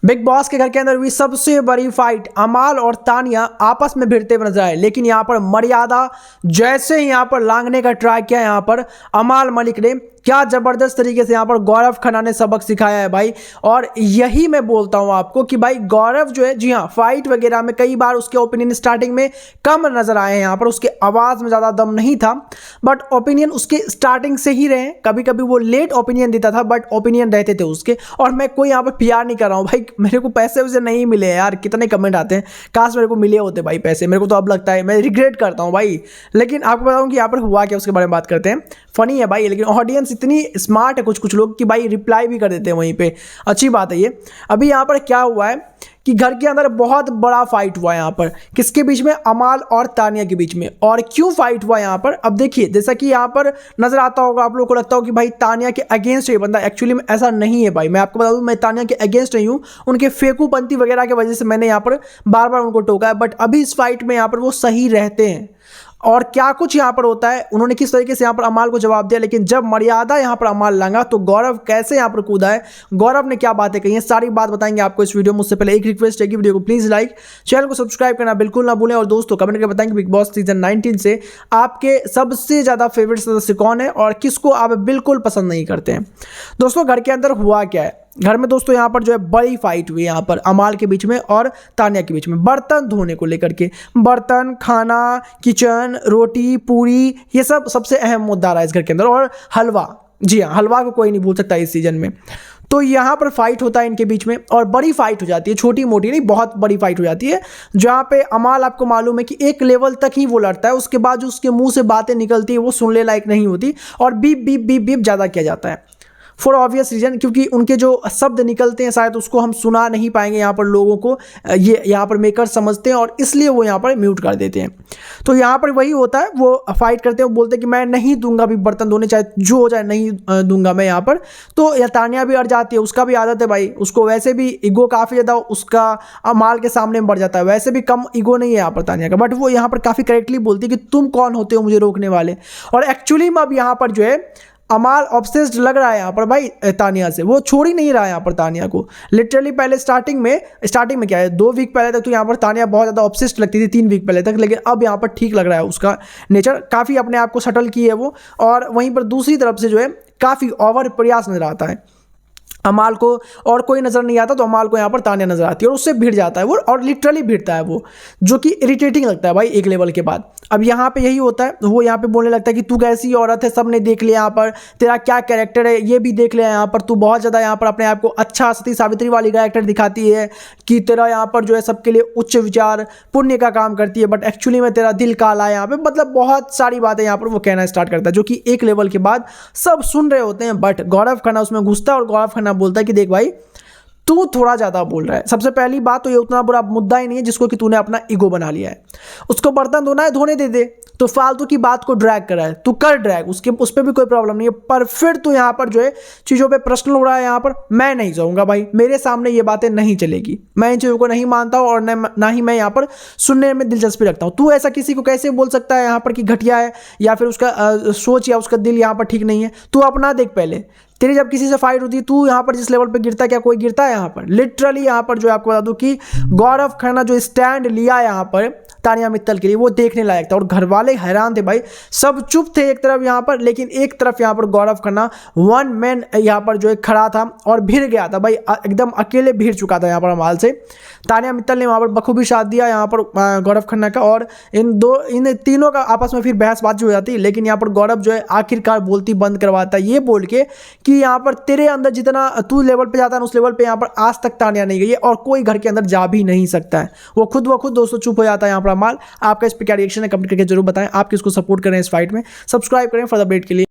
Big boss के घर के अंदर हुई सबसे बड़ी फाइट, अमाल और तानिया आपस में भिड़ते हुए नजर आए। लेकिन यहाँ पर मर्यादा जैसे ही यहाँ पर लांघने का ट्राई किया, यहाँ पर अमाल मलिक ने क्या जबरदस्त तरीके से यहाँ पर गौरव खन्ना ने सबक सिखाया है भाई। और यही मैं बोलता हूँ आपको कि भाई गौरव जो है, जी हाँ, फाइट वगैरह में कई बार उसके ओपिनियन स्टार्टिंग में कम नजर आए हैं। यहाँ पर उसके आवाज में ज्यादा दम नहीं था, बट ओपिनियन उसके स्टार्टिंग से ही रहे। कभी कभी वो लेट ओपिनियन देता था, बट ओपिनियन रहते थे उसके। और मैं कोई यहाँ पर पीआर नहीं कर रहा हूँ भाई, मेरे को पैसे वैसे नहीं मिले यार। कितने कमेंट आते हैं, काश मेरे को मिले होते भाई पैसे। मेरे को तो अब लगता है, मैं रिग्रेट करता हूँ भाई। लेकिन आपको बताऊँ कि यहाँ पर हुआ क्या, उसके बारे में बात करते हैं। फनी है भाई, लेकिन ऑडियंस इतनी स्मार्ट है कुछ लोग कि भाई रिप्लाई भी कर देते हैं वहीं पे। अच्छी बात है ये। अभी यहाँ पर क्या हुआ है कि घर के अंदर बहुत बड़ा फाइट हुआ है यहाँ पर, किसके बीच में, अमाल और तानिया के बीच में। और क्यों फाइट हुआ यहाँ पर, अब देखिए, जैसा कि यहाँ पर नजर आता होगा आप लोगों को, लगता हो कि भाई तानिया के अगेंस्ट ये बंदा। एक्चुअली में ऐसा नहीं है भाई, मैं आपको बता दूं, मैं तानिया के अगेंस्ट नहीं हूँ। उनके फेकूपंती वगैरह की वजह से मैंने यहाँ पर बार बार उनको टोका है, बट अभी इस फाइट में यहाँ पर वो सही रहते हैं। और क्या कुछ यहाँ पर होता है, उन्होंने किस तरीके से यहाँ पर अमाल को जवाब दिया। लेकिन जब मर्यादा यहाँ पर अमाल लांगा तो गौरव कैसे यहाँ पर कूदा है, गौरव ने क्या बातें कही हैं, सारी बात बताएंगे आपको इस वीडियो में। उससे पहले एक रिक्वेस्ट है कि वीडियो को प्लीज लाइक, चैनल को सब्सक्राइब करना बिल्कुल ना भूलें। और दोस्तों कमेंट करके बताएं कि बिग बॉस सीजन 19 से आपके सबसे ज्यादा फेवरेट सदस्य कौन है और किसको आप बिल्कुल पसंद नहीं करते हैं। दोस्तों घर के अंदर हुआ क्या है, घर में दोस्तों यहाँ पर जो है बड़ी फाइट हुई यहाँ पर अमाल के बीच में और तानिया के बीच में, बर्तन धोने को लेकर के। बर्तन, खाना, किचन, रोटी, पूरी, ये सब सबसे अहम मुद्दा रहा है इस घर के अंदर। और हलवा, जी हाँ, हलवा को कोई नहीं भूल सकता इस सीजन में। तो यहाँ पर फाइट होता है इनके बीच में और बड़ी फाइट हो जाती है, छोटी मोटी नहीं, बहुत बड़ी फाइट हो जाती है। जहाँ पे अमाल, आपको मालूम है कि एक लेवल तक ही वो लड़ता है, उसके बाद जो उसके मुंह से बातें निकलती है वो सुनने लायक नहीं होती और बीप बीप बीप बीप ज़्यादा किया जाता है, फॉर ऑब्वियस रीजन, क्योंकि उनके जो शब्द निकलते हैं शायद उसको हम सुना नहीं पाएंगे यहाँ पर लोगों को, ये यहाँ पर मेकर समझते हैं और इसलिए वो यहाँ पर म्यूट कर देते हैं। तो यहाँ पर वही होता है, वो फाइट करते हैं, वो बोलते हैं कि मैं नहीं दूंगा अभी बर्तन धोने, चाहे जो हो जाए नहीं दूंगा मैं यहाँ पर। तो या तानिया भी अड़ जाती है, उसका भी आदत है भाई, उसको वैसे भी ईगो काफ़ी ज़्यादा उसका अमाल के सामने बढ़ जाता है। वैसे भी कम ईगो नहीं है यहाँ पर तानिया का, बट वो यहाँ पर काफ़ी करेक्टली बोलती है कि तुम कौन होते हो मुझे रोकने वाले। और एक्चुअली में अब यहाँ पर जो है अमाल ऑब्सेस्ड लग रहा है यहाँ पर भाई तानिया से, वो छोड़ ही नहीं रहा है यहाँ पर तानिया को। लिटरली पहले स्टार्टिंग में क्या है, 2 वीक पहले तक तो यहाँ पर तानिया बहुत ज़्यादा ऑब्सेस्ड लगती थी, 3 वीक पहले तक। लेकिन अब यहाँ पर ठीक लग रहा है, उसका नेचर काफ़ी अपने आप को सटल की है वो। और वहीं पर दूसरी तरफ से जो है काफ़ी ओवर प्रयास नजर आता है अमाल को, और कोई नज़र नहीं आता तो अमाल को यहाँ पर तानिया नजर आती है और उससे भिड़ जाता है वो, और लिटरली भिड़ता है वो, जो कि इरिटेटिंग लगता है भाई एक लेवल के बाद। अब यहाँ पे यही होता है, वो यहाँ पे बोलने लगता है कि तू कैसी औरत है, सबने देख लिया यहाँ पर, तेरा क्या कैरेक्टर है ये भी देख लिया यहाँ पर, तू बहुत ज़्यादा यहाँ पर अपने आप को अच्छा सती सावित्री वाली कैरेक्टर दिखाती है कि तेरा यहाँ पर जो है सबके लिए उच्च विचार पुण्य का काम करती है, बट एक्चुअली में तेरा दिल काला है यहाँ पे। मतलब बहुत सारी बातें यहाँ पर वो कहना स्टार्ट करता है, जो कि एक लेवल के बाद सब सुन रहे होते हैं। बट गौरव खन्ना उसमें घुसता है और गौरव खन्ना बोलता है कि देख भाई, तू थोड़ा ज्यादा बोल रहा है। सबसे पहली बात तो ये उतना बुरा मुद्दा ही नहीं है जिसको कि तूने अपना ईगो बना लिया है। उसको बर्तन धोना है, धोने दे दे, तो फालतू की बात को ड्रैग कर रहा है, तू कर ड्रैग, उस पर भी कोई प्रॉब्लम नहीं है। पर फिर तू यहाँ पर जो है चीज़ों पे प्रश्न उड़ रहा है यहाँ पर, मैं नहीं जाऊँगा भाई, मेरे सामने ये बातें नहीं चलेगी, मैं इन चीज़ों को नहीं मानता हूँ और ना ही मैं यहाँ पर सुनने में दिलचस्पी रखता हूँ। तू ऐसा किसी को कैसे बोल सकता है यहाँ पर कि घटिया है या फिर उसका सोच या उसका दिल यहाँ पर ठीक नहीं है। तू अपना देख पहले, तेरी जब किसी से फाइट होती है, तू यहाँ पर जिस लेवल पे गिरता है, क्या कोई गिरता है यहाँ पर? लिटरली यहाँ पर जो आपको बता दूं कि गौरव खन्ना जो स्टैंड लिया यहाँ पर तानिया मित्तल के लिए, वो देखने लायक था। और घर वाले हैरान थे भाई, सब चुप थे एक तरफ यहाँ पर, लेकिन एक तरफ यहाँ पर गौरव खन्ना वन मैन यहाँ पर जो है खड़ा था और भिड़ गया था भाई, एकदम अकेले भिड़ चुका था यहाँ पर अमाल से। तानिया मित्तल ने वहाँ पर बखूबी साथ दिया यहाँ पर गौरव खन्ना का, और इन तीनों का आपस में फिर बहसबाजी हो जाती है। लेकिन यहाँ पर गौरव जो है आखिरकार बोलती बंद करवाता है, ये बोल के कि यहाँ पर तेरे अंदर जितना तू लेवल पे जाता है उस लेवल पे यहाँ पर आज तक तानिया नहीं गई है और कोई घर के अंदर जा भी नहीं सकता है। वो खुद दोस्तों चुप हो जाता है यहाँ पर अमाल। आपका इस पर क्या रिएक्शन है, कमेंट करके जरूर बताएं। आप किसको सपोर्ट करें इस फाइट में, सब्सक्राइब करें फॉर द अपडेट के लिए।